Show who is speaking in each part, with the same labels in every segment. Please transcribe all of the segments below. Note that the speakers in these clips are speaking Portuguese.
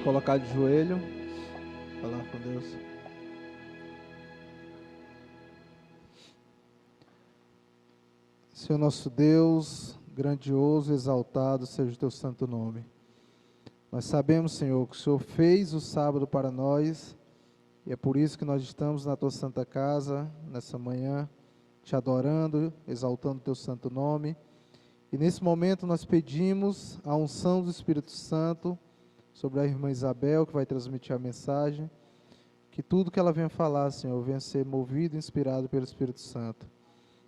Speaker 1: colocar de joelho, falar com Deus. Senhor nosso Deus, grandioso, exaltado seja o teu santo nome. Nós sabemos, Senhor, que o Senhor fez o sábado para nós, e é por isso que nós estamos na tua santa casa, nessa manhã, te adorando, exaltando o teu santo nome. E nesse momento nós pedimos a unção do Espírito Santo sobre a irmã Isabel, que vai transmitir a mensagem, que tudo que ela venha falar, Senhor, venha ser movido e inspirado pelo Espírito Santo.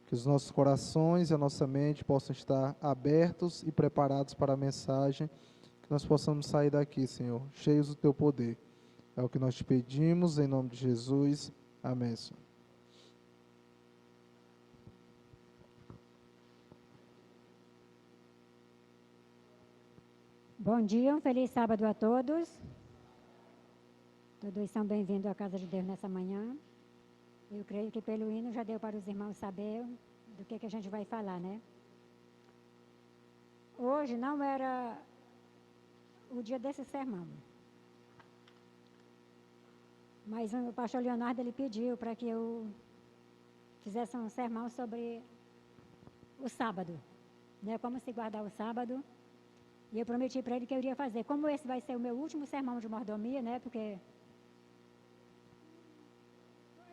Speaker 1: Que os nossos corações e a nossa mente possam estar abertos e preparados para a mensagem, que nós possamos sair daqui, Senhor, cheios do teu poder. É o que nós te pedimos, em nome de Jesus. Amém, Senhor.
Speaker 2: Bom dia, um feliz sábado a todos. Todos são bem-vindos à casa de Deus nessa manhã. Eu creio que pelo hino já deu para os irmãos saber do que a gente vai falar, né? Hoje não era o dia desse sermão. Mas o pastor Leonardo, ele pediu para que eu fizesse um sermão sobre o sábado, né? Como se guardar o sábado. E eu prometi para ele que eu iria fazer. Como esse vai ser o meu último sermão de mordomia, né? Porque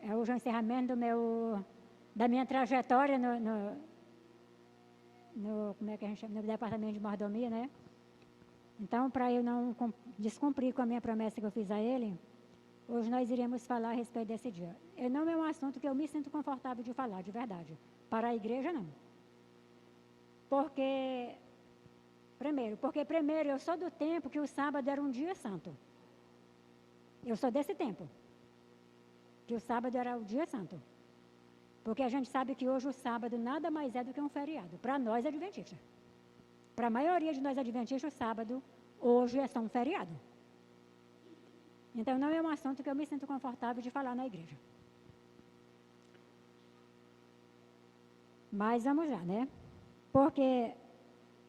Speaker 2: é hoje o encerramento da minha trajetória como é que a gente chama? No departamento de mordomia, né? Então, para eu não descumprir com a minha promessa que eu fiz a ele, hoje nós iremos falar a respeito desse dia. Não é um assunto que eu me sinto confortável de falar, de verdade. Para a igreja, não. Porque primeiro eu sou do tempo que o sábado era um dia santo. Eu sou desse tempo. Que o sábado era o dia santo. Porque a gente sabe que hoje o sábado nada mais é do que um feriado. Para nós adventistas. Para a maioria de nós adventistas, o sábado hoje é só um feriado. Então não é um assunto que eu me sinto confortável de falar na igreja. Mas vamos lá, né? Porque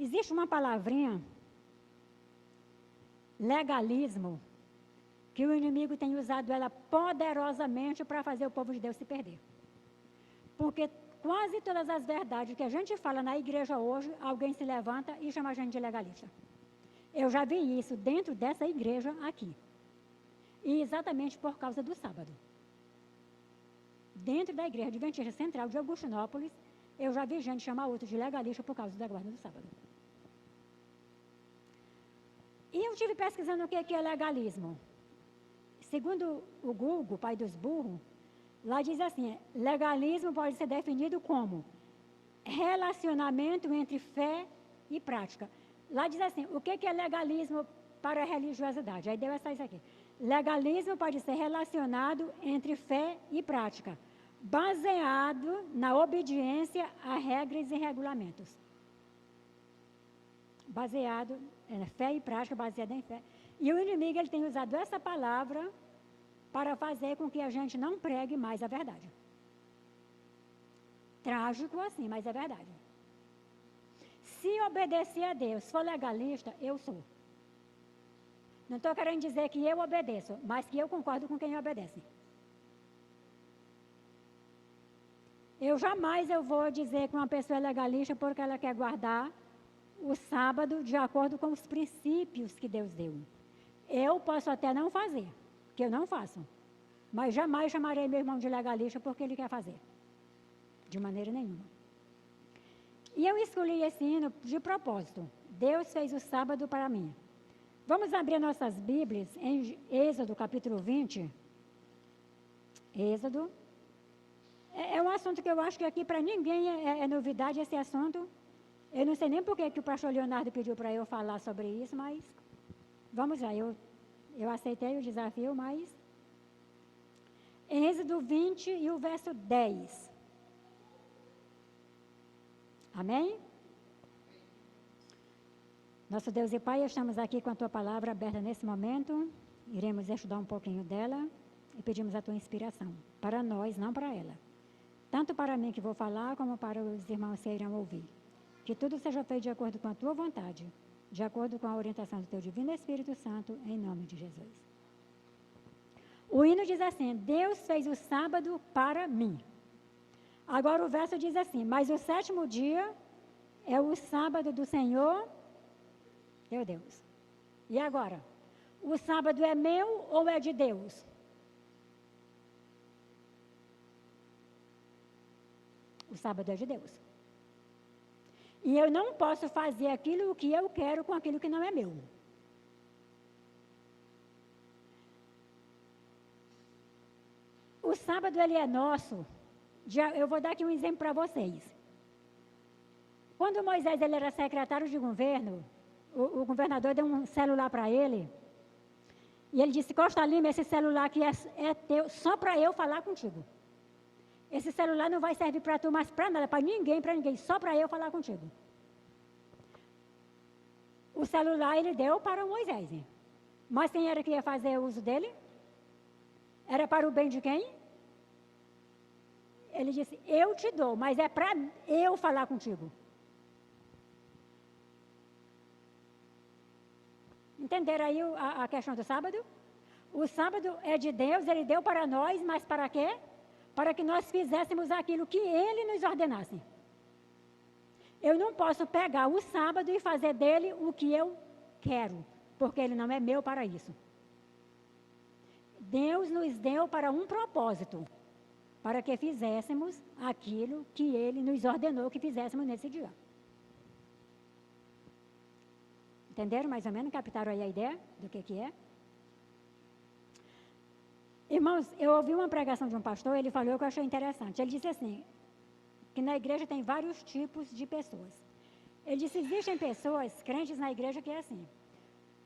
Speaker 2: existe uma palavrinha, legalismo, que o inimigo tem usado ela poderosamente para fazer o povo de Deus se perder. Porque quase todas as verdades que a gente fala na igreja hoje, alguém se levanta e chama a gente de legalista. Eu já vi isso dentro dessa igreja aqui. E exatamente por causa do sábado. Dentro da igreja adventista central de Augustinópolis, eu já vi gente chamar outro de legalista por causa da guarda do sábado. E eu estive pesquisando o que é legalismo. Segundo o Google, pai dos burros, lá diz assim, legalismo pode ser definido como relacionamento entre fé e prática. Lá diz assim, o que é legalismo para a religiosidade? Aí deu isso aqui. Legalismo pode ser relacionado entre fé e prática, baseado na obediência a regras e regulamentos. Baseado em fé e prática, baseado em fé. E o inimigo ele tem usado essa palavra para fazer com que a gente não pregue mais a verdade. Trágico assim, mas é verdade. Se obedecer a Deus, for legalista, eu sou. Não estou querendo dizer que eu obedeço, mas que eu concordo com quem obedece. Eu jamais vou dizer que uma pessoa é legalista porque ela quer guardar o sábado de acordo com os princípios que Deus deu. Eu posso até não fazer, que eu não faço. Mas jamais chamarei meu irmão de legalista porque ele quer fazer. De maneira nenhuma. E eu escolhi esse hino de propósito. Deus fez o sábado para mim. Vamos abrir nossas Bíblias em Êxodo, capítulo 20. Êxodo. É um assunto que eu acho que aqui para ninguém é novidade esse assunto. Eu não sei nem por que o pastor Leonardo pediu para eu falar sobre isso, mas vamos lá. Eu aceitei o desafio, mas... Em Êxodo 20 e o verso 10. Amém? Nosso Deus e Pai, estamos aqui com a Tua palavra aberta nesse momento. Iremos estudar um pouquinho dela e pedimos a Tua inspiração. Para nós, não para ela. Tanto para mim que vou falar, como para os irmãos que irão ouvir. Que tudo seja feito de acordo com a Tua vontade. de acordo com a orientação do teu divino Espírito Santo, em nome de Jesus. O hino diz assim: Deus fez o sábado para mim. Agora o verso diz assim: mas o sétimo dia é o sábado do Senhor, teu Deus. E agora? O sábado é meu ou é de Deus? O sábado é de Deus. E eu não posso fazer aquilo que eu quero com aquilo que não é meu. O sábado, ele é nosso. Eu vou dar aqui um exemplo para vocês. Quando Moisés ele era secretário de governo, o governador deu um celular para ele, e ele disse: Costa Lima, esse celular aqui é teu, só para eu falar contigo. Esse celular não vai servir para tu, mas para nada, para ninguém, só para eu falar contigo. O celular ele deu para Moisés. Mas quem era que ia fazer uso dele? Era para o bem de quem? Ele disse: eu te dou, mas é para eu falar contigo. Entenderam aí a questão do sábado? O sábado é de Deus, ele deu para nós, mas para quê? Para que nós fizéssemos aquilo que ele nos ordenasse. Eu não posso pegar o sábado e fazer dele o que eu quero, porque ele não é meu para isso. Deus nos deu para um propósito, para que fizéssemos aquilo que ele nos ordenou que fizéssemos nesse dia. Entenderam mais ou menos? Captaram aí a ideia do que é? Irmãos, eu ouvi uma pregação de um pastor, ele falou que eu achei interessante. Ele disse assim, que na igreja tem vários tipos de pessoas. Ele disse: existem pessoas, crentes na igreja, que é assim.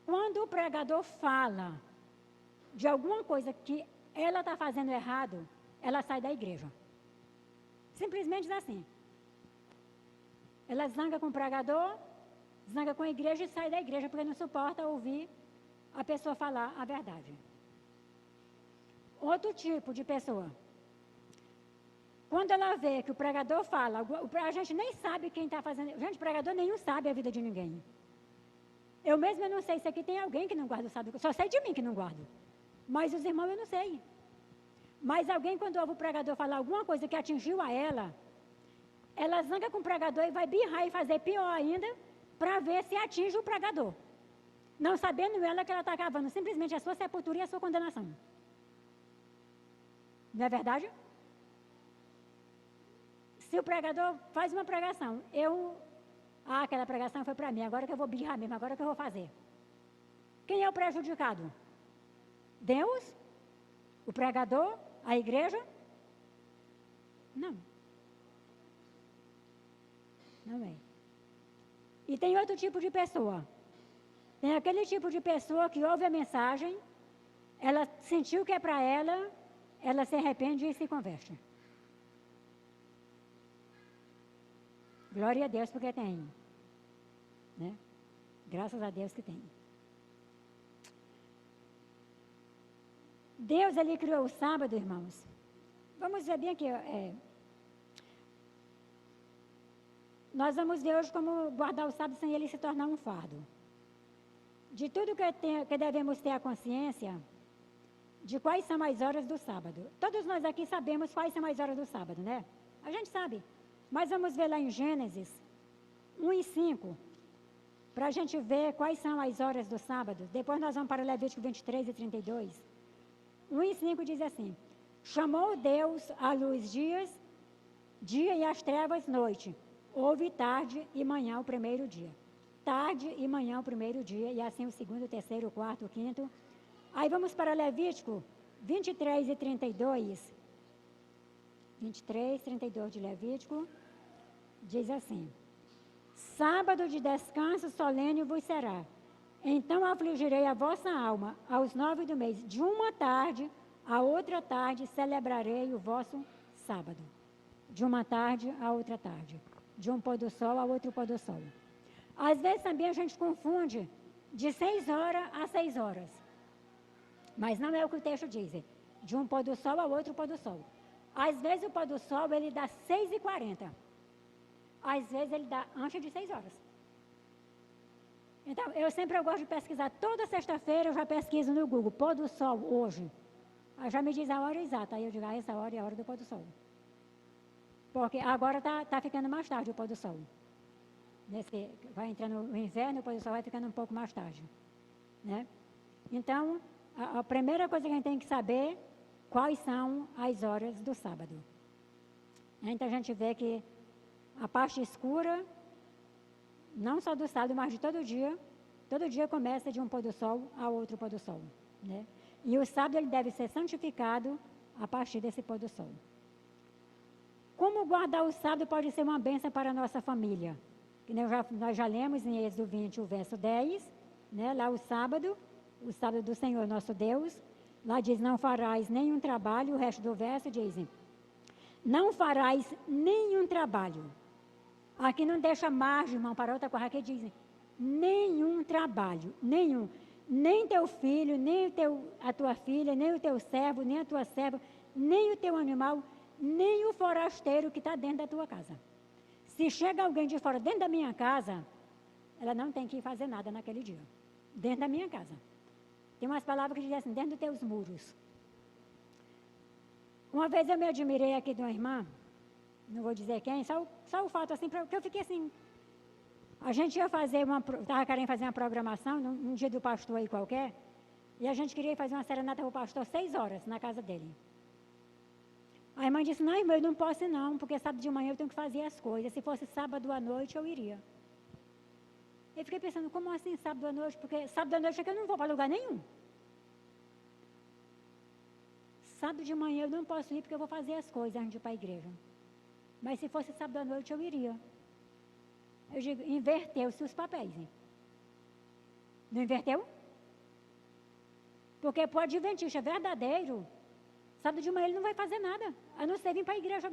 Speaker 2: Quando o pregador fala de alguma coisa que ela está fazendo errado, ela sai da igreja. Simplesmente diz assim. Ela zanga com o pregador, zanga com a igreja e sai da igreja, porque não suporta ouvir a pessoa falar a verdade. Outro tipo de pessoa. Quando ela vê que o pregador fala, a gente nem sabe quem está fazendo. Gente, pregador nenhum sabe a vida de ninguém. Eu mesma não sei se aqui tem alguém que não guarda o sábado. Só sei de mim que não guardo. Mas os irmãos eu não sei. Mas alguém, quando ouve o pregador falar alguma coisa que atingiu a ela zanga com o pregador e vai birrar e fazer pior ainda, para ver se atinge o pregador. Não sabendo ela que ela está cavando simplesmente a sua sepultura e a sua condenação. Não é verdade? Se o pregador faz uma pregação, aquela pregação foi para mim, agora que eu vou birrar mesmo, agora que eu vou fazer. Quem é o prejudicado? Deus? O pregador? A igreja? Não. Não é. E tem outro tipo de pessoa. Tem aquele tipo de pessoa que ouve a mensagem, ela sentiu que é para ela se arrepende e se converte. Glória a Deus porque tem. Né? Graças a Deus que tem. Deus, ele criou o sábado, irmãos. Vamos ver bem aqui. Nós vamos ver hoje como guardar o sábado sem ele se tornar um fardo. De tudo que devemos ter a consciência de quais são as horas do sábado. Todos nós aqui sabemos quais são as horas do sábado, né? A gente sabe. Mas vamos ver lá em Gênesis 1:5, para a gente ver quais são as horas do sábado. Depois nós vamos para Levítico 23 e 32. 1:5 diz assim: chamou Deus a luz dia e as trevas noite. Houve tarde e manhã o primeiro dia. Tarde e manhã o primeiro dia, e assim o segundo, o terceiro, o quarto, o quinto. Aí vamos para Levítico 23 e 32. 23, 32 de Levítico. Diz assim: sábado de descanso solene vos será. Então afligirei a vossa alma aos 9 do mês. De uma tarde a outra tarde celebrarei o vosso sábado. De uma tarde a outra tarde. De um pôr do sol a outro pôr do sol. Às vezes também a gente confunde de 6 horas a 6 horas. Mas não é o que o texto diz. De um pôr do sol ao outro pôr do sol. Às vezes o pôr do sol ele dá 6h40. Às vezes ele dá antes de 6 horas. Então, eu gosto de pesquisar. Toda sexta-feira eu já pesquiso no Google, pôr do sol hoje. Aí já me diz a hora exata. Aí eu digo, essa hora é a hora do pôr do sol. Porque agora tá ficando mais tarde o pôr do sol. Vai entrando o inverno, o pôr do sol vai ficando um pouco mais tarde. Né? Então, a primeira coisa que a gente tem que saber, quais são as horas do sábado. Então a gente vê que a parte escura, não só do sábado, mas de todo dia começa de um pôr do sol a outro pôr do sol. Né? E o sábado ele deve ser santificado a partir desse pôr do sol. Como guardar o sábado pode ser uma bênção para a nossa família? Que nós já lemos em Êxodo 20, o verso 10, né? Lá o sábado do Senhor nosso Deus, lá diz, não farás nenhum trabalho, o resto do verso diz, não farás nenhum trabalho. Aqui não deixa margem, irmão, para outra coisa, aqui diz, nenhum trabalho, nenhum. Nem teu filho, nem a tua filha, nem o teu servo, nem a tua serva, nem o teu animal, nem o forasteiro que está dentro da tua casa. Se chega alguém de fora dentro da minha casa, ela não tem que fazer nada naquele dia. Dentro da minha casa. Tem umas palavras que dizem assim, dentro dos teus muros. Uma vez eu me admirei aqui de uma irmã, não vou dizer quem, só o fato assim, porque eu fiquei assim, a gente ia fazer estava querendo fazer uma programação, num dia do pastor aí qualquer, e a gente queria fazer uma serenata para o pastor 6 horas na casa dele. A irmã disse, não, irmão, eu não posso não, porque sábado de manhã eu tenho que fazer as coisas, se fosse sábado à noite eu iria. Eu fiquei pensando, como assim sábado à noite? Porque sábado à noite é que eu não vou para lugar nenhum. Sábado de manhã eu não posso ir porque eu vou fazer as coisas antes de ir para a igreja. Mas se fosse sábado à noite eu iria. Eu digo, inverteu-se os papéis. Hein? Não inverteu? Porque para o adventista verdadeiro, sábado de manhã ele não vai fazer nada. A não ser vir para a igreja,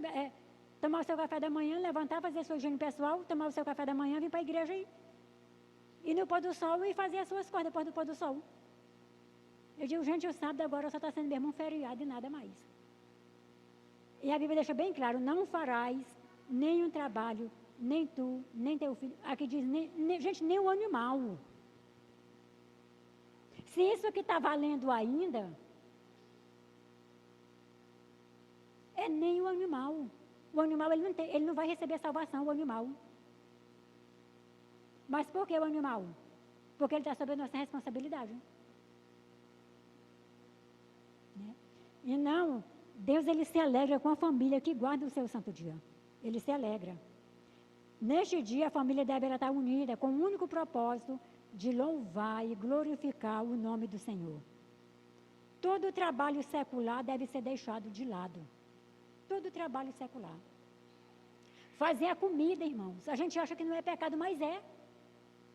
Speaker 2: tomar o seu café da manhã, levantar, fazer a sua higiene pessoal, tomar o seu café da manhã, vir para a igreja e no pôr do sol e fazer as suas coisas depois do pôr do sol. Eu digo, gente, o sábado agora só está sendo mesmo um feriado e nada mais. E a Bíblia deixa bem claro, não farás nenhum trabalho, nem tu, nem teu filho. Aqui diz, gente, nem o animal. Se isso que está valendo ainda, é nem o animal. O animal, ele não vai receber salvação, o animal. Mas por que o animal? Porque ele está sob a nossa responsabilidade. Né? E não, Deus ele se alegra com a família que guarda o seu santo dia. Ele se alegra. Neste dia, a família deve estar unida com o único propósito de louvar e glorificar o nome do Senhor. Todo trabalho secular deve ser deixado de lado. Todo trabalho secular. Fazer a comida, irmãos. A gente acha que não é pecado, mas é.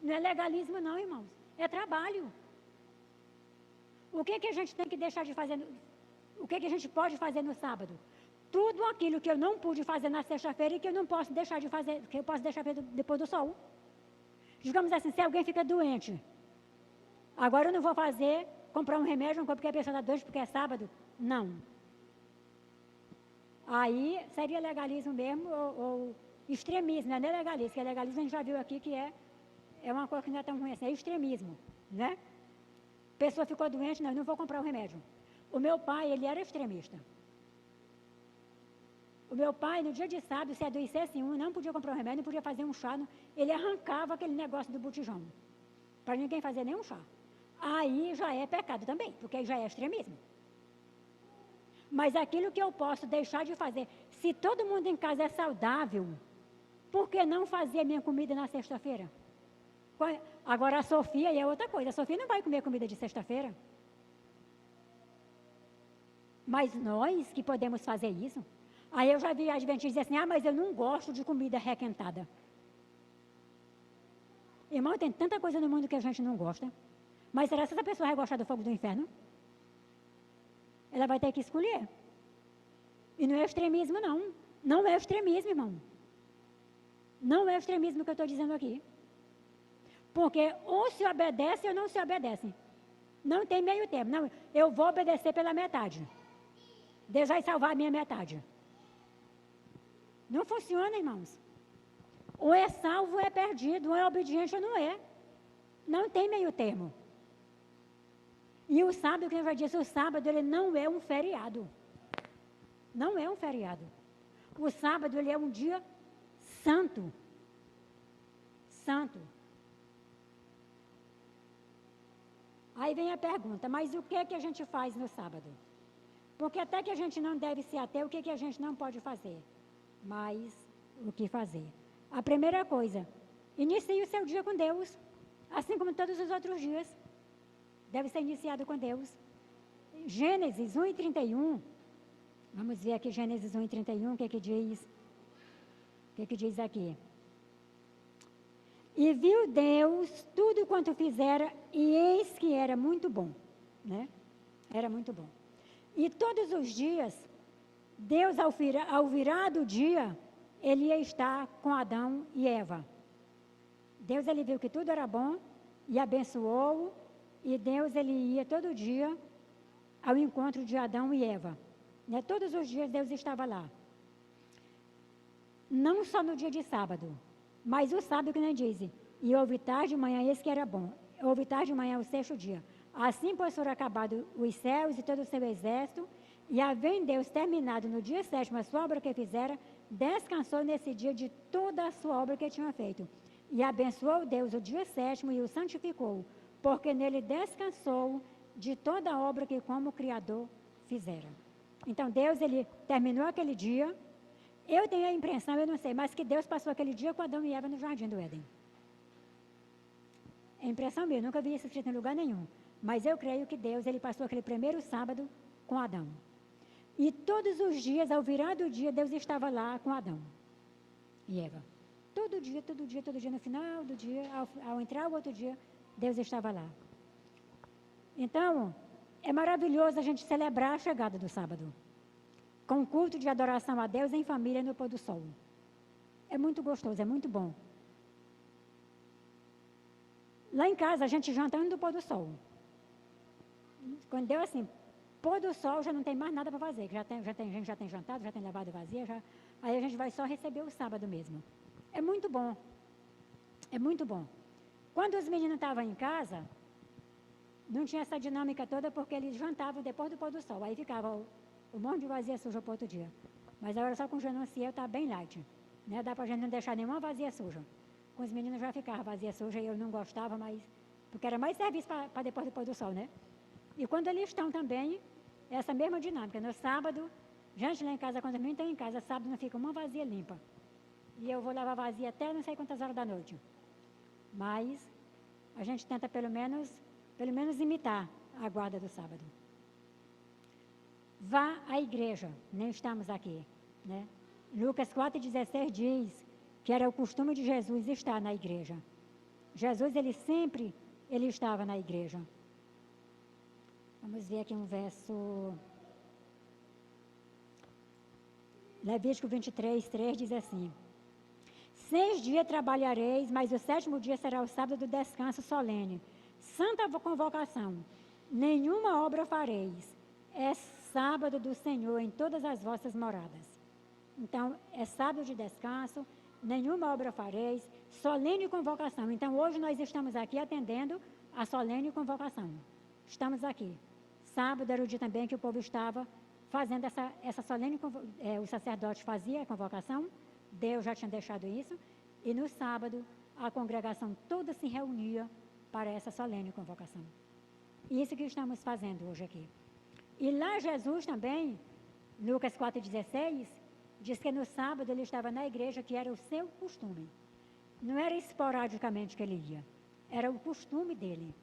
Speaker 2: Não é legalismo não, irmãos. É trabalho. O que a gente tem que deixar de fazer? O que a gente pode fazer no sábado? Tudo aquilo que eu não pude fazer na sexta-feira e que eu não posso deixar de fazer, que eu posso deixar depois do sol. Digamos assim, se alguém fica doente, agora eu não vou comprar um remédio, porque a pessoa está doente porque é sábado. Não. Aí seria legalismo mesmo ou extremismo, não é nem legalismo, porque legalismo a gente já viu aqui que é uma coisa que não é tão ruim assim, é extremismo, né? Pessoa ficou doente, não, eu não vou comprar o remédio. O meu pai, ele era extremista. O meu pai, no dia de sábado, se adoecesse não podia comprar um remédio, não podia fazer um chá, ele arrancava aquele negócio do botijão, para ninguém fazer nenhum chá. Aí já é pecado também, porque aí já é extremismo. Mas aquilo que eu posso deixar de fazer, se todo mundo em casa é saudável, por que não fazer a minha comida na sexta-feira? Agora a Sofia é outra coisa, a Sofia não vai comer comida de sexta-feira. Mas nós que podemos fazer isso. Aí eu já vi a adventista dizer assim, mas eu não gosto de comida requentada. Irmão, tem tanta coisa no mundo que a gente não gosta. Mas será que essa pessoa vai gostar do fogo do inferno? Ela vai ter que escolher. E não é extremismo, não. Não é extremismo, irmão. Não é extremismo que eu estou dizendo aqui. Porque ou se obedece ou não se obedece. Não tem meio termo. Não, eu vou obedecer pela metade. Deus vai salvar a minha metade. Não funciona, irmãos. Ou é salvo ou é perdido. Ou é obediente ou não é. Não tem meio termo. E o sábado, que eu já disse, o sábado ele não é um feriado. Não é um feriado. O sábado ele é um dia santo. Santo. Aí vem a pergunta, mas o que é que a gente faz no sábado? Porque até que a gente não deve se ater, o que é que a gente não pode fazer? Mas o que fazer? A primeira coisa, inicie o seu dia com Deus, assim como todos os outros dias. Deve ser iniciado com Deus. Gênesis 1:31. Vamos ver aqui Gênesis 1:31, o que diz? O que diz aqui? E viu Deus tudo quanto fizera, e eis que era muito bom, né? Era muito bom. E todos os dias, Deus, ao virar do dia, ele ia estar com Adão e Eva. Deus, ele viu que tudo era bom e abençoou, e Deus, ele ia todo dia ao encontro de Adão e Eva. Né? Todos os dias Deus estava lá. Não só no dia de sábado, mas o sábado que nem diz, e houve tarde de manhã, esse que era bom. Houve tarde de manhã, o sexto dia. Assim, pois, foram acabados os céus e todo o seu exército, e havendo Deus terminado no dia sétimo a sua obra que fizera, descansou nesse dia de toda a sua obra que tinha feito. E abençoou Deus o dia sétimo e o santificou, porque nele descansou de toda a obra que como Criador fizera. Então, Deus, ele terminou aquele dia. Eu tenho a impressão, eu não sei, mas que Deus passou aquele dia com Adão e Eva no jardim do Éden. É impressão minha, nunca vi isso escrito em lugar nenhum. Mas eu creio que Deus, ele passou aquele primeiro sábado com Adão. E todos os dias, ao virar do dia, Deus estava lá com Adão e Eva. Todo dia, no final do dia, ao entrar o outro dia, Deus estava lá. Então, é maravilhoso a gente celebrar a chegada do sábado, com culto de adoração a Deus em família no pôr do sol. É muito gostoso, é muito bom. Lá em casa, a gente janta antes do pôr do sol. Quando deu assim, pôr do sol, já não tem mais nada para fazer. A gente já tem jantado, já tem lavado vazia, aí a gente vai só receber o sábado mesmo. É muito bom. É muito bom. Quando os meninos estavam em casa, não tinha essa dinâmica toda, porque eles jantavam depois do pôr do sol. Aí ficava um monte de vazia suja para outro dia. Mas agora só com o Genunciel está bem light. Né? Dá para a gente não deixar nenhuma vazia suja. Com os meninos já ficava vazia suja e eu não gostava, mas porque era mais serviço para depois do pôr do sol, né? E quando eles estão também, essa mesma dinâmica. No sábado, gente lá em casa, quando os meninos estão em casa, sábado não fica uma vazia limpa. E eu vou lavar vazia até não sei quantas horas da noite. Mas a gente tenta pelo menos imitar a guarda do sábado. Vá à igreja, nem estamos aqui, né? Lucas 4,16 diz que era o costume de Jesus estar na igreja. Jesus, ele estava na igreja. Vamos ver aqui um verso. Levítico 23:3 diz assim: 6 dias trabalhareis, mas o 7º dia será o sábado do descanso solene. Santa convocação. Nenhuma obra fareis. É sábado do Senhor em todas as vossas moradas. Então, é sábado de descanso, nenhuma obra fareis, solene convocação. Então, hoje nós estamos aqui atendendo a solene convocação. Estamos aqui. Sábado era o dia também que o povo estava fazendo essa solene convocação. O sacerdote fazia a convocação, Deus já tinha deixado isso, e no sábado a congregação toda se reunia para essa solene convocação. Isso que estamos fazendo hoje aqui. E lá Jesus também, Lucas 4,16, diz que no sábado ele estava na igreja, que era o seu costume. Não era esporadicamente que ele ia, era o costume dele.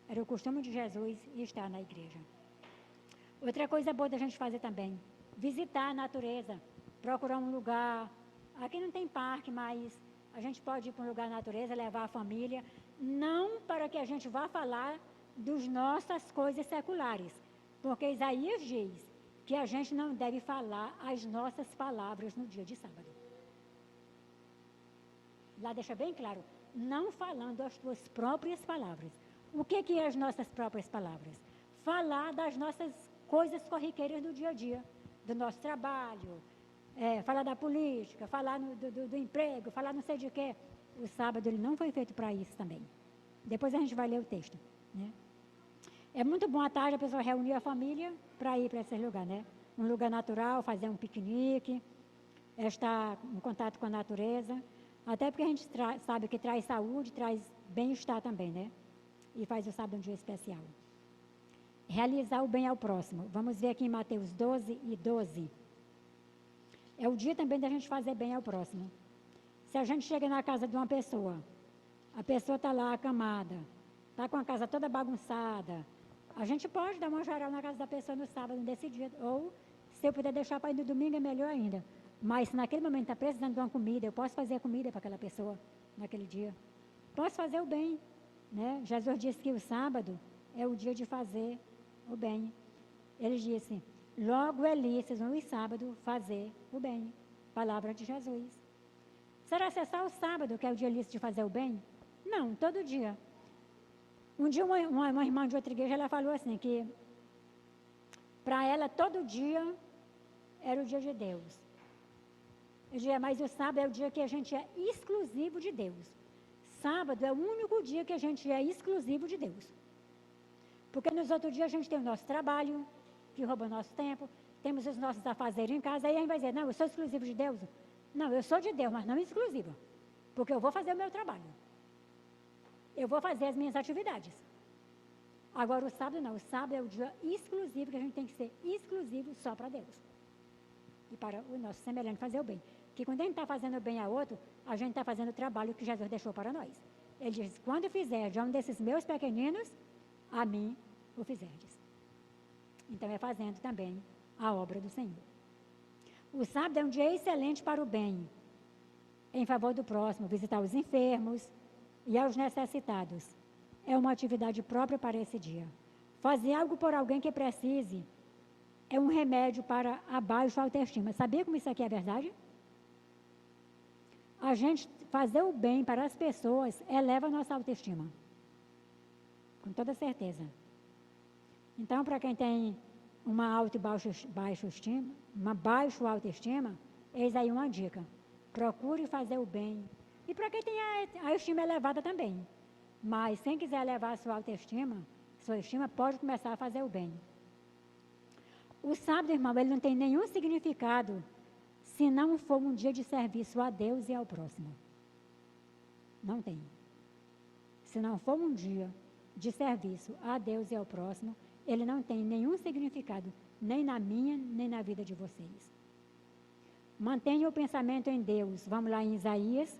Speaker 2: Era o costume de Jesus estar na igreja. Outra coisa boa da gente fazer também, visitar a natureza, procurar um lugar. Aqui não tem parque, mas a gente pode ir para um lugar na natureza, levar a família, não para que a gente vá falar das nossas coisas seculares, porque Isaías diz que a gente não deve falar as nossas palavras no dia de sábado. Lá deixa bem claro, não falando as tuas próprias palavras. O que é as nossas próprias palavras? Falar das nossas coisas corriqueiras do dia a dia, do nosso trabalho, falar da política, falar do emprego, falar não sei de quê. O sábado ele não foi feito para isso também. Depois a gente vai ler o texto, né? É muito bom à tarde a pessoa reunir a família para ir para esse lugar, né? Um lugar natural, fazer um piquenique, estar em contato com a natureza. Até porque a gente sabe que traz saúde, traz bem-estar também, né? E faz o sábado um dia especial. Realizar o bem ao próximo. Vamos ver aqui em Mateus 12:12. É o dia também da gente fazer bem ao próximo. Se a gente chega na casa de uma pessoa, a pessoa está lá acamada, está com a casa toda bagunçada, a gente pode dar uma geral na casa da pessoa no sábado, nesse dia. Ou, se eu puder deixar para ir no domingo, é melhor ainda. Mas, se naquele momento está precisando de uma comida, eu posso fazer a comida para aquela pessoa naquele dia. Posso fazer o bem, né? Jesus disse que o sábado é o dia de fazer o bem. Ele disse, logo é lícito no sábado fazer o bem. Palavra de Jesus. Será que é só o sábado que é o dia lícito de fazer o bem? Não, todo dia. Um dia uma irmã de outra igreja, ela falou assim, que para ela todo dia era o dia de Deus. Eu dizia, mas o sábado é o dia que a gente é exclusivo de Deus. Sábado é o único dia que a gente é exclusivo de Deus. Porque nos outros dias a gente tem o nosso trabalho, que rouba o nosso tempo, temos os nossos afazeres em casa, aí a gente vai dizer, não, eu sou exclusivo de Deus. Não, eu sou de Deus, mas não exclusiva. Porque eu vou fazer o meu trabalho. Eu vou fazer as minhas atividades. Agora o sábado não, o sábado é o dia exclusivo, que a gente tem que ser exclusivo só para Deus. E para o nosso semelhante fazer o bem. Porque quando a gente está fazendo o bem a outro, a gente está fazendo o trabalho que Jesus deixou para nós. Ele diz, quando fizer de um desses meus pequeninos, a mim o fizerdes. Então é fazendo também a obra do Senhor. O sábado é um dia excelente para o bem, em favor do próximo, visitar os enfermos e aos necessitados. É uma atividade própria para esse dia. Fazer algo por alguém que precise é um remédio para a baixa autoestima. Sabia como isso aqui é verdade? A gente fazer o bem para as pessoas eleva a nossa autoestima. Com toda certeza. Então, para quem tem uma alta e baixa estima, uma baixa autoestima, eis aí uma dica. Procure fazer o bem. E para quem tem a estima elevada também. Mas quem quiser elevar a sua autoestima, sua estima, pode começar a fazer o bem. O sábado, irmão, ele não tem nenhum significado se não for um dia de serviço a Deus e ao próximo. Não tem. Se não for um dia de serviço a Deus e ao próximo, ele não tem nenhum significado, nem na minha, nem na vida de vocês. Mantenha o pensamento em Deus. Vamos lá em Isaías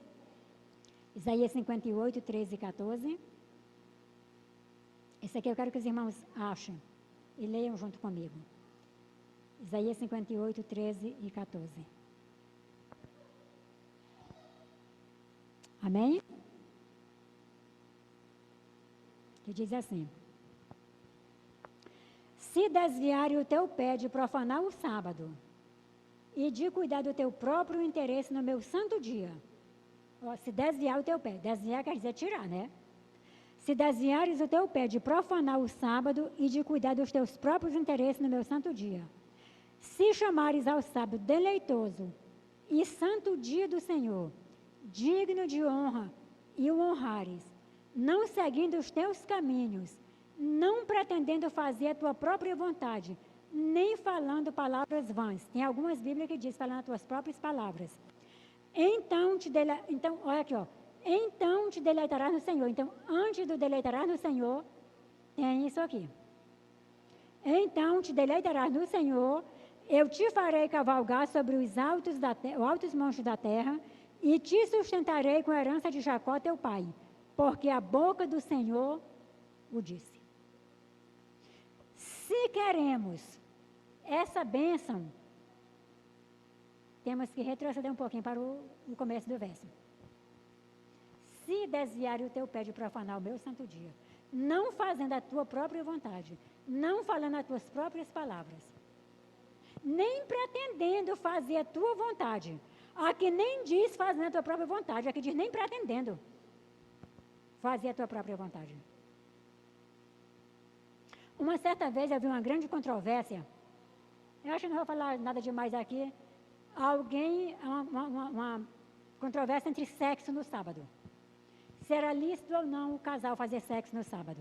Speaker 2: 58, 13 e 14. Esse aqui eu quero que os irmãos achem e leiam junto comigo. Isaías 58, 13 e 14. Amém? Que diz assim: se desviare o teu pé de profanar o sábado e de cuidar do teu próprio interesse no meu santo dia. Se desviar o teu pé, desviar quer dizer tirar, né? Se desviares o teu pé de profanar o sábado e de cuidar dos teus próprios interesses no meu santo dia. Se chamares ao sábado deleitoso e santo dia do Senhor, digno de honra, e o honrares, não seguindo os teus caminhos, não pretendendo fazer a tua própria vontade, nem falando palavras vãs. Tem algumas Bíblias que diz falando as tuas próprias palavras. Então, olha aqui, ó. Então te deleitarás no Senhor. Então, antes do deleitarás no Senhor, tem isso aqui. Então te deleitarás no Senhor, eu te farei cavalgar sobre os altos montes da terra, e te sustentarei com a herança de Jacó teu pai, porque a boca do Senhor o disse. Se queremos essa bênção, temos que retroceder um pouquinho para o começo do verso. Se desviar o teu pé de profanar o meu santo dia, não fazendo a tua própria vontade, não falando as tuas próprias palavras, nem pretendendo fazer a tua vontade. Aqui nem diz fazendo a tua própria vontade, aqui diz nem pretendendo fazer a tua própria vontade. Uma certa vez eu vi uma grande controvérsia, eu acho que não vou falar nada demais aqui, uma controvérsia entre sexo no sábado. se era lícito ou não o casal fazer sexo no sábado.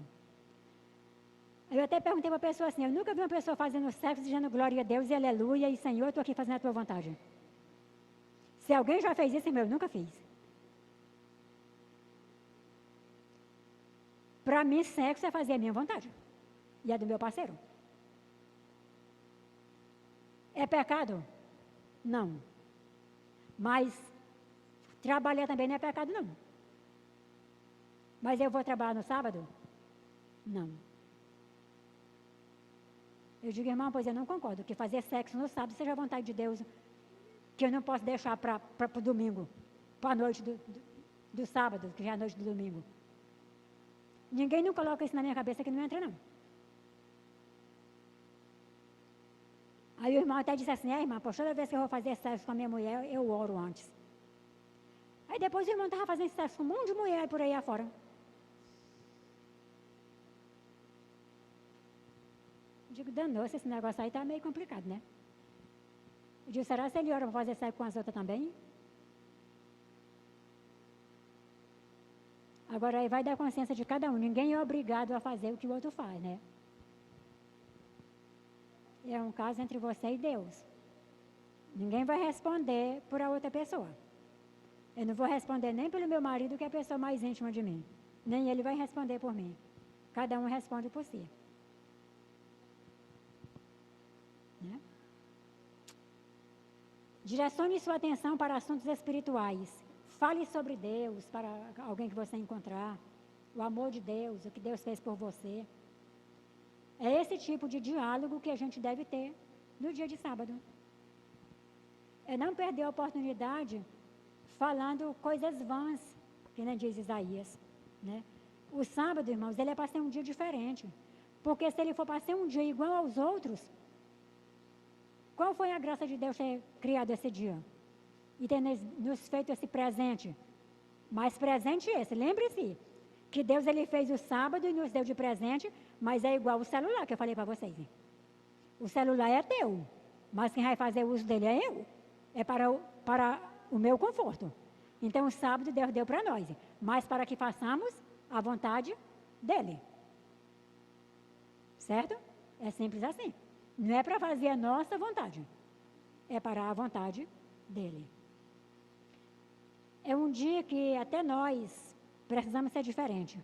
Speaker 2: Eu até perguntei para a pessoa assim, eu nunca vi uma pessoa fazendo sexo dizendo glória a Deus e aleluia e Senhor, eu estou aqui fazendo a tua vontade. Se alguém já fez isso, eu nunca fiz. Para mim, sexo é fazer a minha vontade e a do meu parceiro. É pecado? Não. Mas trabalhar também não é pecado, não. Mas eu vou trabalhar no sábado? Não. Eu digo, irmão, pois eu não concordo que fazer sexo no sábado seja a vontade de Deus, que eu não posso deixar para o domingo, para a noite do sábado, que já é a noite do domingo. Ninguém não coloca isso na minha cabeça que não entra, não. Aí o irmão até disse assim, irmã, poxa, toda vez que eu vou fazer sexo com a minha mulher, eu oro antes. Aí depois o irmão estava fazendo sexo com um monte de mulher por aí afora. Eu digo, danou-se, esse negócio aí está meio complicado, né? Eu digo, será que ele ora para fazer sexo com as outras também? Agora aí vai dar consciência de cada um. Ninguém é obrigado a fazer o que o outro faz, né? É um caso entre você e Deus. Ninguém vai responder por a outra pessoa. Eu não vou responder nem pelo meu marido, que é a pessoa mais íntima de mim. Nem ele vai responder por mim. Cada um responde por si. Né? Direcione sua atenção para assuntos espirituais. Fale sobre Deus para alguém que você encontrar. O amor de Deus, o que Deus fez por você. É esse tipo de diálogo que a gente deve ter no dia de sábado. É não perder a oportunidade falando coisas vãs, que nem diz Isaías. Né? O sábado, irmãos, ele é para ser um dia diferente. Porque se ele for para ser um dia igual aos outros, qual foi a graça de Deus ter criado esse dia? E ter nos feito esse presente? Mais presente esse, lembre-se, que Deus ele fez o sábado e nos deu de presente, mas é igual o celular que eu falei para vocês. Hein? O celular é teu, mas quem vai fazer uso dele é eu. É para o meu conforto. Então o sábado Deus deu para nós, mas para que façamos a vontade dele. Certo? É simples assim. Não é para fazer a nossa vontade, é para a vontade dele. É um dia que até nós precisamos ser diferente.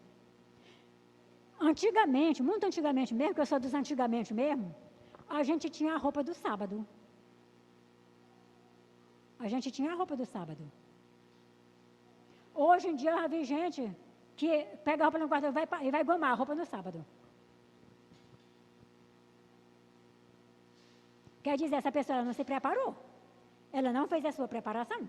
Speaker 2: Antigamente, muito antigamente mesmo, que eu sou dos antigamente mesmo, a gente tinha a roupa do sábado. A gente tinha a roupa do sábado. Hoje em dia eu já vi gente que pega a roupa no quarto e vai gomar a roupa no sábado. Quer dizer, essa pessoa ela não se preparou. Ela não fez a sua preparação.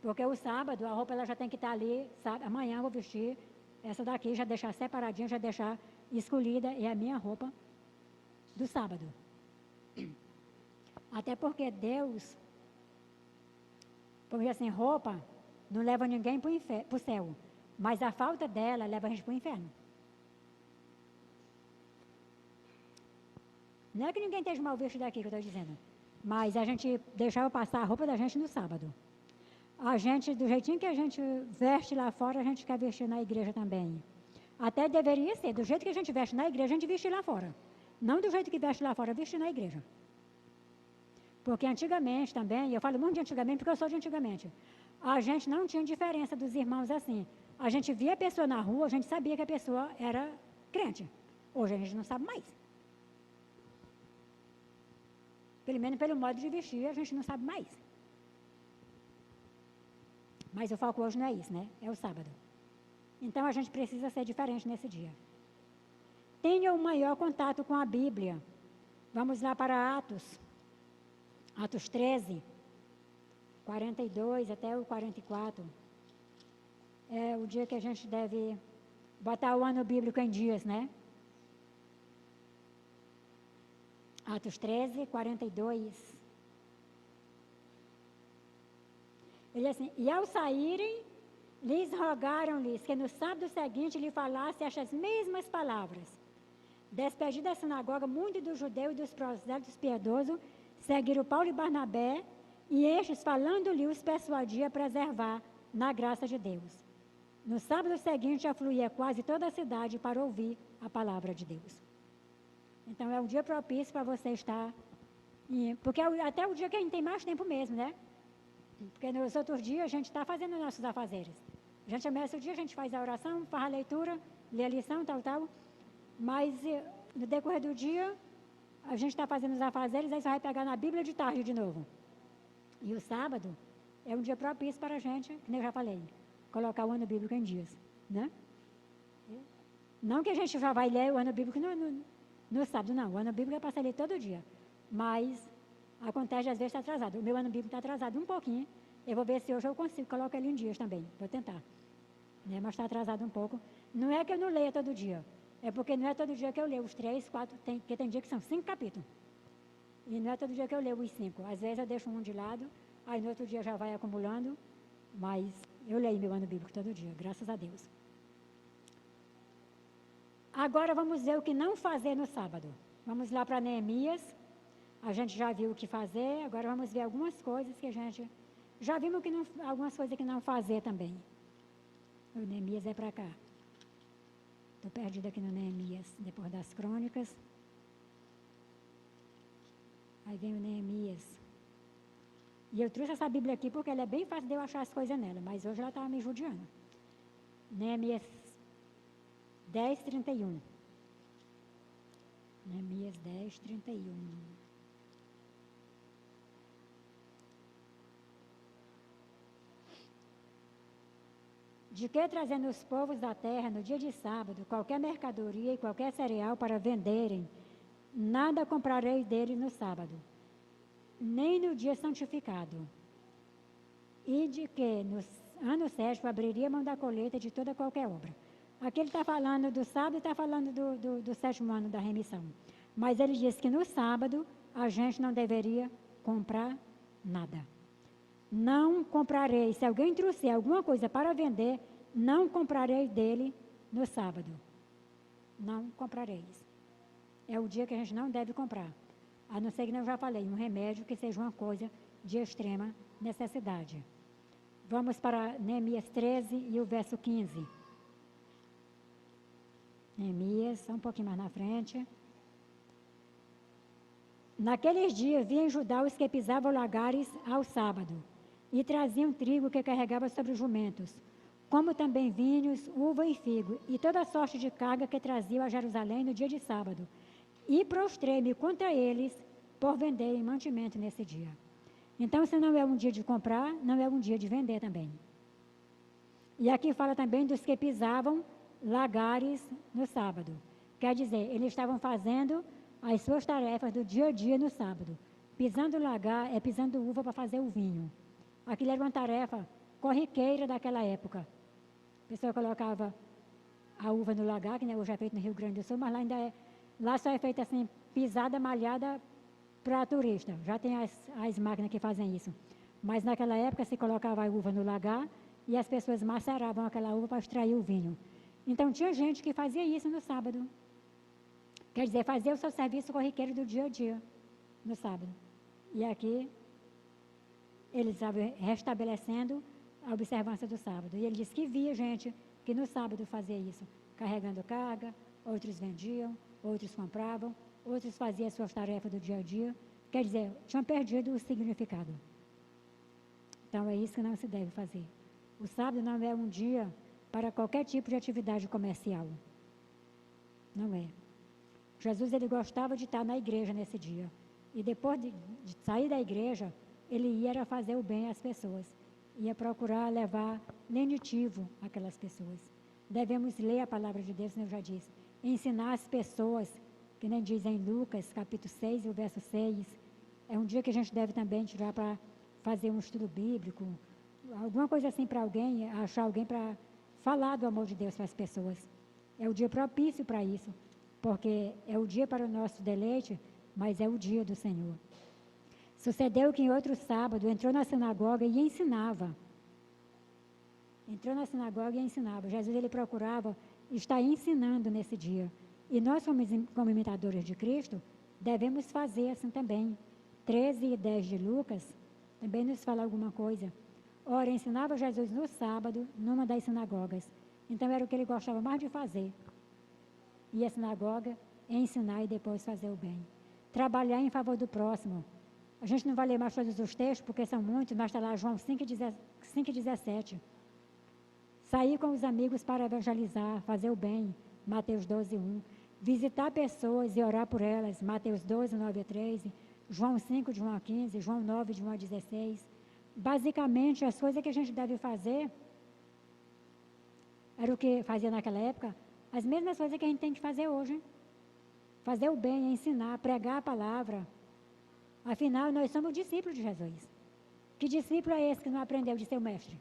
Speaker 2: Porque o sábado, a roupa ela já tem que estar ali, sabe? Amanhã eu vou vestir essa daqui, já deixar separadinha, já deixar escolhida, é a minha roupa do sábado. Até porque Deus, porque assim, roupa não leva ninguém para o céu, mas a falta dela leva a gente para o inferno. Não é que ninguém esteja mal visto daqui que eu estou dizendo, mas a gente deixava passar a roupa da gente no sábado. A gente, do jeitinho que a gente veste lá fora, a gente quer vestir na igreja também. Até deveria ser, do jeito que a gente veste na igreja, a gente veste lá fora. Não do jeito que veste lá fora, veste na igreja. Porque antigamente também, eu falo muito de antigamente porque eu sou de antigamente, a gente não tinha diferença dos irmãos assim. A gente via a pessoa na rua, a gente sabia que a pessoa era crente. Hoje a gente não sabe mais. Pelo menos pelo modo de vestir, a gente não sabe mais. Mas o foco hoje não é isso, né? É o sábado. Então a gente precisa ser diferente nesse dia. Tenha um maior contato com a Bíblia. Vamos lá para Atos. Atos 13, 42 até o 44. É o dia que a gente deve botar o ano bíblico em dias, né? Atos 13, 42. Ele diz assim, e ao saírem, lhes rogaram-lhes que no sábado seguinte lhe falasse estas mesmas palavras. Despedido da sinagoga, muitos dos judeus e dos prosélitos piedosos seguiram Paulo e Barnabé E estes, falando-lhe, os persuadia a preservar na graça de Deus. No sábado seguinte, afluía quase toda a cidade para ouvir a palavra de Deus. Então, é um dia propício para você estar... porque até o dia que a gente tem mais tempo mesmo, né? Porque nos outros dias a gente está fazendo nossos afazeres. A gente amanhece o dia, a gente faz a oração, faz a leitura, lê a lição, tal. Mas no decorrer do dia, a gente está fazendo os afazeres, aí você vai pegar na Bíblia de tarde de novo. E o sábado é um dia propício para a gente, que nem eu já falei, colocar o ano bíblico em dias, né? Não que a gente já vai ler o ano bíblico no sábado, não. O ano bíblico é para ser lido todo dia. Mas acontece, às vezes, está atrasado. O meu ano bíblico está atrasado um pouquinho. Eu vou ver se hoje eu consigo colocar ele em dias também. Vou tentar. Né? Mas está atrasado um pouco. Não é que eu não leia todo dia. É porque não é todo dia que eu leio os 3, 4, porque tem dia que são 5 capítulos. E não é todo dia que eu leio os 5. Às vezes eu deixo um de lado, aí no outro dia já vai acumulando. Mas eu leio meu ano bíblico todo dia, graças a Deus. Agora vamos ver o que não fazer no sábado. Vamos lá para Neemias. A gente já viu o que fazer, agora vamos ver algumas coisas que a gente... Já vimos que não, algumas coisas que não fazer também. O Neemias é para cá. Estou perdida aqui no Neemias, depois das crônicas. Aí vem o Neemias. E eu trouxe essa Bíblia aqui porque ela é bem fácil de eu achar as coisas nela, mas hoje ela estava me judiando. Neemias 10, 31. Neemias 10, 31. De que trazendo os povos da terra no dia de sábado qualquer mercadoria e qualquer cereal para venderem, nada comprarei deles no sábado, nem no dia santificado. E de que no ano sétimo abriria mão da colheita de toda qualquer obra. Aqui ele está falando do sábado e está falando do sétimo ano da remissão. Mas ele diz que no sábado a gente não deveria comprar nada. Não comprarei, se alguém trouxer alguma coisa para vender, não comprarei dele no sábado. Não comprarei. É o dia que a gente não deve comprar. A não ser que eu já falei, um remédio que seja uma coisa de extrema necessidade. Vamos para Neemias 13 e o verso 15. Neemias, só um pouquinho mais na frente. Naqueles dias vinha em Judá os que pisavam lagares ao sábado, e traziam trigo que carregava sobre os jumentos, como também vinhos, uva e figo, e toda sorte de carga que traziam a Jerusalém no dia de sábado. E prostrei-me contra eles por venderem mantimento nesse dia. Então, se não é um dia de comprar, não é um dia de vender também. E aqui fala também dos que pisavam lagares no sábado. Quer dizer, eles estavam fazendo as suas tarefas do dia a dia no sábado. Pisando lagar é pisando uva para fazer o vinho. Aquilo era uma tarefa corriqueira daquela época. A pessoa colocava a uva no lagar, que hoje é feito no Rio Grande do Sul, mas lá só é feita assim, pisada, malhada para turista. Já tem as máquinas que fazem isso. Mas naquela época se colocava a uva no lagar e as pessoas maceravam aquela uva para extrair o vinho. Então tinha gente que fazia isso no sábado. Quer dizer, fazia o seu serviço corriqueiro do dia a dia, no sábado. E aqui eles estavam restabelecendo a observância do sábado. E ele disse que via gente que no sábado fazia isso, carregando carga, outros vendiam, outros compravam, outros faziam as suas tarefas do dia a dia. Quer dizer, tinham perdido o significado. Então é isso que não se deve fazer. O sábado não é um dia para qualquer tipo de atividade comercial. Não é. Jesus, ele gostava de estar na igreja nesse dia. E depois de sair da igreja, ele ia fazer o bem às pessoas. Ia procurar levar lenitivo àquelas pessoas. Devemos ler a palavra de Deus, como eu já disse. Ensinar as pessoas, que nem diz em Lucas, capítulo 6, o verso 6. É um dia que a gente deve também tirar para fazer um estudo bíblico. Alguma coisa assim para alguém, achar alguém para falar do amor de Deus para as pessoas. É o dia propício para isso. Porque é o dia para o nosso deleite, mas é o dia do Senhor. Sucedeu que em outro sábado entrou na sinagoga e ensinava. Entrou na sinagoga e ensinava. Jesus, ele procurava estar ensinando nesse dia. E nós, como imitadores de Cristo, devemos fazer assim também. 13 e 10 de Lucas também nos fala alguma coisa. Ora, ensinava Jesus no sábado, numa das sinagogas. Então era o que ele gostava mais de fazer. Ir à sinagoga, ensinar e depois fazer o bem. Trabalhar em favor do próximo. A gente não vai ler mais todos os textos, porque são muitos, mas está lá João 5,17. Sair com os amigos para evangelizar, fazer o bem, Mateus 12:1. Visitar pessoas e orar por elas, Mateus 12, 9 a 13. João 5, de 1 a 15, João 9, de 1 a 16. Basicamente, as coisas que a gente deve fazer, era o que fazia naquela época, as mesmas coisas que a gente tem que fazer hoje. Fazer o bem, ensinar, pregar a palavra. Afinal, nós somos discípulos de Jesus. Que discípulo é esse que não aprendeu de ser o mestre?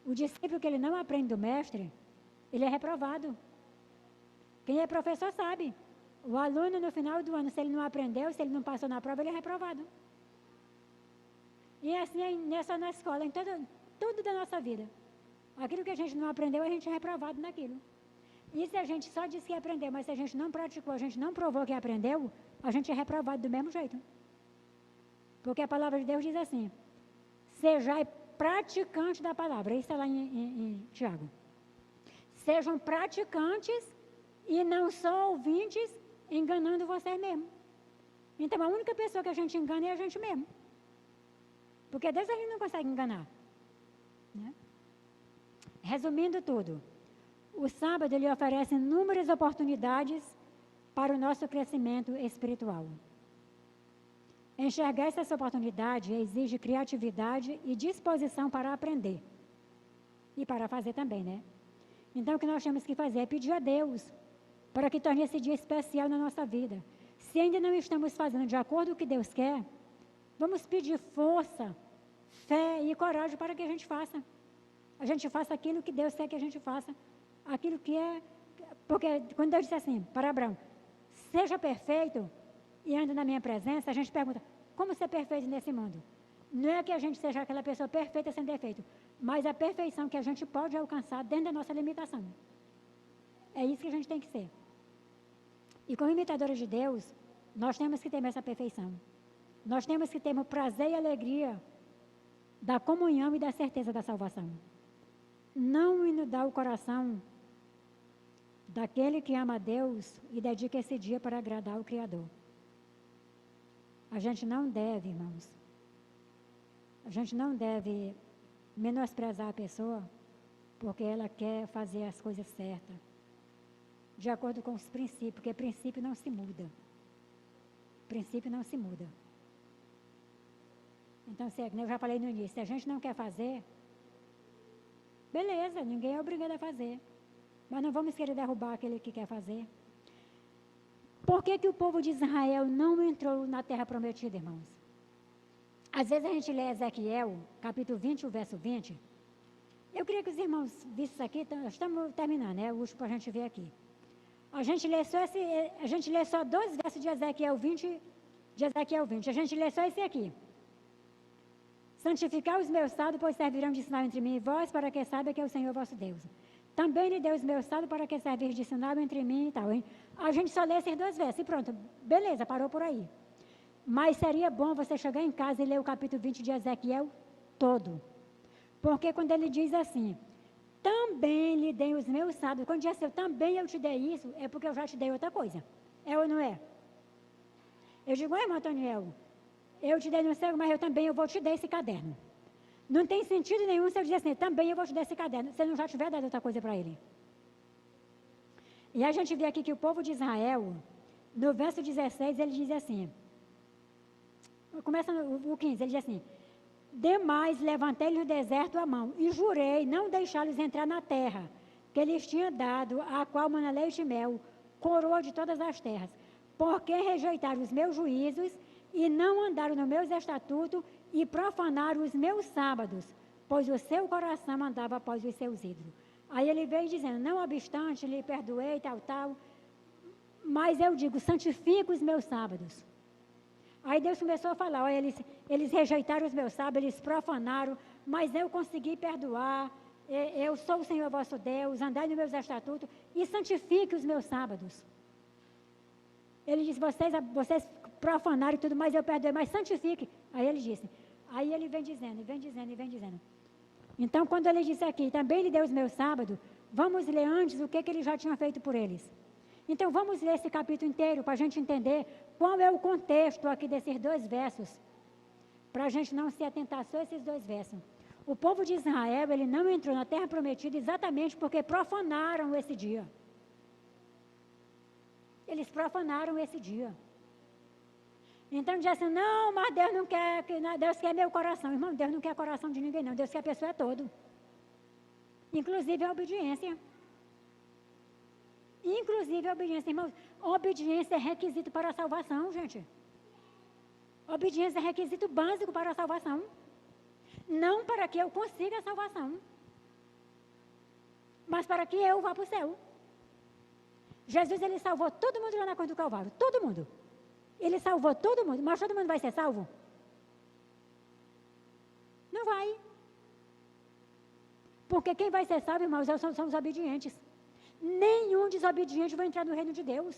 Speaker 2: O discípulo que ele não aprende do mestre, ele é reprovado. Quem é professor sabe. O aluno, no final do ano, se ele não aprendeu, se ele não passou na prova, ele é reprovado. E assim, não é só na escola, em tudo da nossa vida. Aquilo que a gente não aprendeu, a gente é reprovado naquilo. E se a gente só disse que aprendeu, mas se a gente não praticou, a gente não provou que aprendeu, a gente é reprovado do mesmo jeito. Porque a palavra de Deus diz assim: sejai praticante da palavra. Isso está lá em Tiago. Sejam praticantes e não só ouvintes, enganando vocês mesmos. Então a única pessoa que a gente engana é a gente mesmo. Porque Deus a gente não consegue enganar. Né? Resumindo tudo, o sábado ele oferece inúmeras oportunidades para o nosso crescimento espiritual. Enxergar essa oportunidade exige criatividade e disposição para aprender. E para fazer também, né? Então o que nós temos que fazer é pedir a Deus para que torne esse dia especial na nossa vida. Se ainda não estamos fazendo de acordo com o que Deus quer, vamos pedir força, fé e coragem para que a gente faça. A gente faça aquilo que Deus quer que a gente faça. Aquilo que é... Porque quando Deus disse assim para Abraão, seja perfeito e ande na minha presença, a gente pergunta, como ser perfeito nesse mundo? Não é que a gente seja aquela pessoa perfeita sem defeito, mas a perfeição que a gente pode alcançar dentro da nossa limitação. É isso que a gente tem que ser. E como imitadores de Deus, nós temos que ter essa perfeição. Nós temos que ter o prazer e a alegria da comunhão e da certeza da salvação. Não inundar o coração daquele que ama a Deus e dedica esse dia para agradar o Criador. A gente não deve, irmãos, a gente não deve menosprezar a pessoa porque ela quer fazer as coisas certas, de acordo com os princípios, porque princípio não se muda. Princípio não se muda. Então, eu já falei no início, se a gente não quer fazer, beleza, ninguém é obrigado a fazer. Mas não vamos querer derrubar aquele que quer fazer. Por que o povo de Israel não entrou na terra prometida, irmãos? Às vezes a gente lê Ezequiel, capítulo 20, o verso 20. Eu queria que os irmãos vissem isso aqui, estamos terminando, né? O último para a gente ver aqui. A gente lê só 2 versos de Ezequiel 20, A gente lê só esse aqui. Santificar os meus sábados, pois servirão de sinal entre mim e vós, para que saiba que é o Senhor vosso Deus. Também lhe deu os meus sábados para que servir de sinal entre mim e tal. Hein? A gente só lê esses 2 versos e pronto. Beleza, parou por aí. Mas seria bom você chegar em casa e ler o capítulo 20 de Ezequiel todo. Porque quando ele diz assim, também lhe dei os meus sábados, quando diz assim, também eu te dei isso, é porque eu já te dei outra coisa. É ou não é? Eu digo, irmão Antoniel, eu te dei no céu, mas eu vou te dar esse caderno. Não tem sentido nenhum se eu dizer assim, também eu vou te dar esse caderno, se eu não já tiver dado outra coisa para ele. E a gente vê aqui que o povo de Israel, no verso 16, ele diz assim, começa no 15, ele diz assim, demais levantei-lhe no deserto a mão, e jurei não deixá-los entrar na terra, que lhes tinha dado, a qual mana leite e mel, coroa de todas as terras, porque rejeitaram os meus juízos, e não andaram nos meus estatutos, e profanaram os meus sábados, pois o seu coração andava após os seus ídolos. Aí ele veio dizendo, não obstante, lhe perdoei, tal, mas eu digo, santifica os meus sábados. Aí Deus começou a falar, olha, eles rejeitaram os meus sábados, eles profanaram, mas eu consegui perdoar, eu sou o Senhor vosso Deus, andai nos meus estatutos, e santifique os meus sábados. Ele diz, vocês profanaram e tudo mais, eu perdoei, mas santifique. Aí ele disse, aí ele vem dizendo, e vem dizendo, e vem dizendo. Então, quando ele disse aqui, também lhe deu os meus sábados, vamos ler antes o que ele já tinha feito por eles. Então, vamos ler esse capítulo inteiro para a gente entender qual é o contexto aqui desses 2 versos, para a gente não se atentar só a esses 2 versos. O povo de Israel, ele não entrou na terra prometida exatamente porque profanaram esse dia. Eles profanaram esse dia. Então, diz assim, não, mas Deus não quer, Deus quer meu coração. Irmão, Deus não quer coração de ninguém, não. Deus quer a pessoa todo. Inclusive a obediência. Inclusive a obediência. Irmãos, obediência é requisito para a salvação, gente. Obediência é requisito básico para a salvação. Não para que eu consiga a salvação, mas para que eu vá para o céu. Jesus, ele salvou todo mundo lá na cruz do Calvário. Todo mundo. Ele salvou todo mundo, mas todo mundo vai ser salvo? Não vai. Porque quem vai ser salvo, irmãos, são os obedientes. Nenhum desobediente vai entrar no reino de Deus.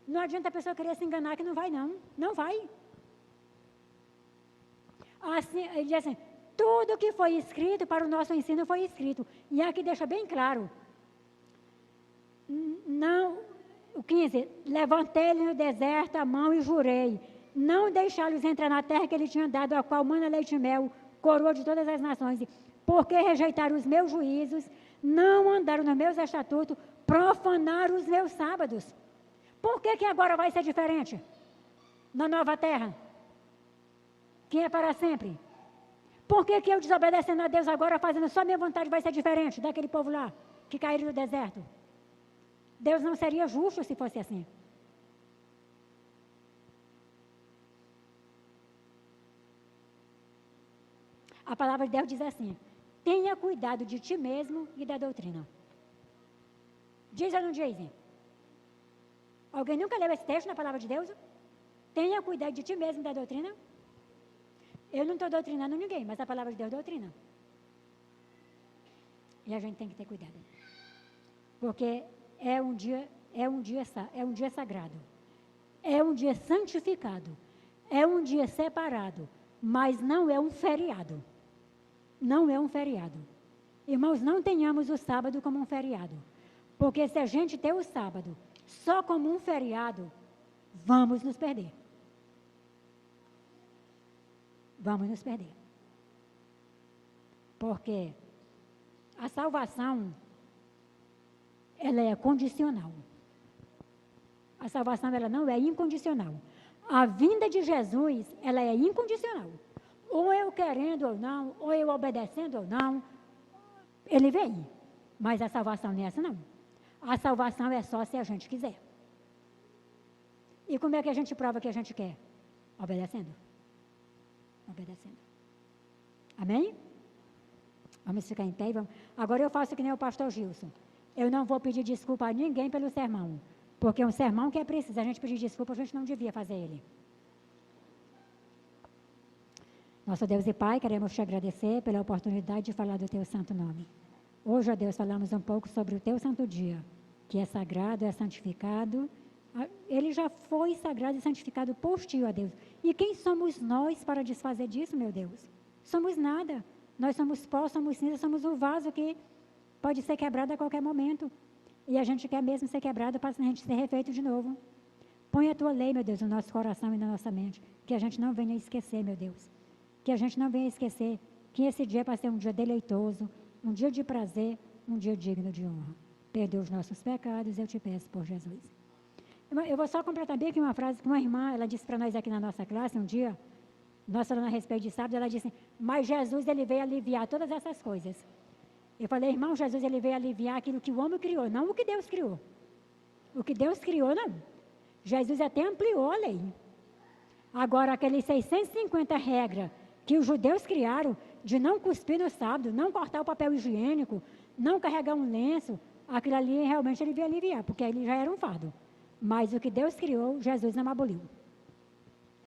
Speaker 2: Não adianta a pessoa querer se enganar que não vai, não. Não vai. Assim, ele diz assim, tudo que foi escrito para o nosso ensino foi escrito. E aqui deixa bem claro. Não, o 15, levantei-lhe no deserto a mão e jurei, não deixá-los entrar na terra que ele tinha dado, a qual mana leite e mel, coroa de todas as nações, porque rejeitaram os meus juízos, não andaram nos meus estatutos, profanaram os meus sábados. Por que agora vai ser diferente? Na nova terra? Que é para sempre. Por que eu desobedecendo a Deus agora, fazendo só minha vontade, vai ser diferente daquele povo lá, que caíram no deserto? Deus não seria justo se fosse assim. A palavra de Deus diz assim, tenha cuidado de ti mesmo e da doutrina. Diz ou não diz? Alguém nunca leu esse texto na palavra de Deus? Tenha cuidado de ti mesmo e da doutrina. Eu não estou doutrinando ninguém, mas a palavra de Deus doutrina. E a gente tem que ter cuidado. Porque é um dia sagrado. É um dia santificado. É um dia separado. Mas não é um feriado. Não é um feriado. Irmãos, não tenhamos o sábado como um feriado. Porque se a gente ter o sábado só como um feriado, vamos nos perder. Vamos nos perder. Porque a salvação, ela é condicional. A salvação, ela não é incondicional. A vinda de Jesus, ela é incondicional. Ou eu querendo ou não, ou eu obedecendo ou não, ele vem. Mas a salvação não é essa, não. A salvação é só se a gente quiser. E como é que a gente prova que a gente quer? Obedecendo. Obedecendo. Amém? Vamos ficar em pé e vamos. Agora eu faço que nem o pastor Gilson. Eu não vou pedir desculpa a ninguém pelo sermão. Porque um sermão que é preciso a gente pedir desculpa, a gente não devia fazer ele. Nosso Deus e Pai, queremos te agradecer pela oportunidade de falar do teu santo nome. Hoje, ó Deus, falamos um pouco sobre o teu santo dia, que é sagrado, é santificado. Ele já foi sagrado e santificado por ti, ó Deus. E quem somos nós para desfazer disso, meu Deus? Somos nada. Nós somos pó, somos cinza, somos um vaso que pode ser quebrado a qualquer momento. E a gente quer mesmo ser quebrado para a gente ser refeito de novo. Põe a tua lei, meu Deus, no nosso coração e na nossa mente. Que a gente não venha esquecer, meu Deus. Que a gente não venha esquecer que esse dia é para ser um dia deleitoso, um dia de prazer, um dia digno de honra. Perdoa os nossos pecados, eu te peço por Jesus. Eu vou só completar bem aqui uma frase que uma irmã, ela disse para nós aqui na nossa classe um dia, nós falando a respeito de sábado, ela disse, mas Jesus, ele veio aliviar todas essas coisas. Eu falei, irmão, Jesus, ele veio aliviar aquilo que o homem criou, não o que Deus criou. O que Deus criou, não. Jesus até ampliou a lei. Agora, aqueles 650 regras que os judeus criaram, de não cuspir no sábado, não cortar o papel higiênico, não carregar um lenço, aquilo ali realmente ele veio aliviar, porque ele já era um fardo. Mas o que Deus criou, Jesus não aboliu.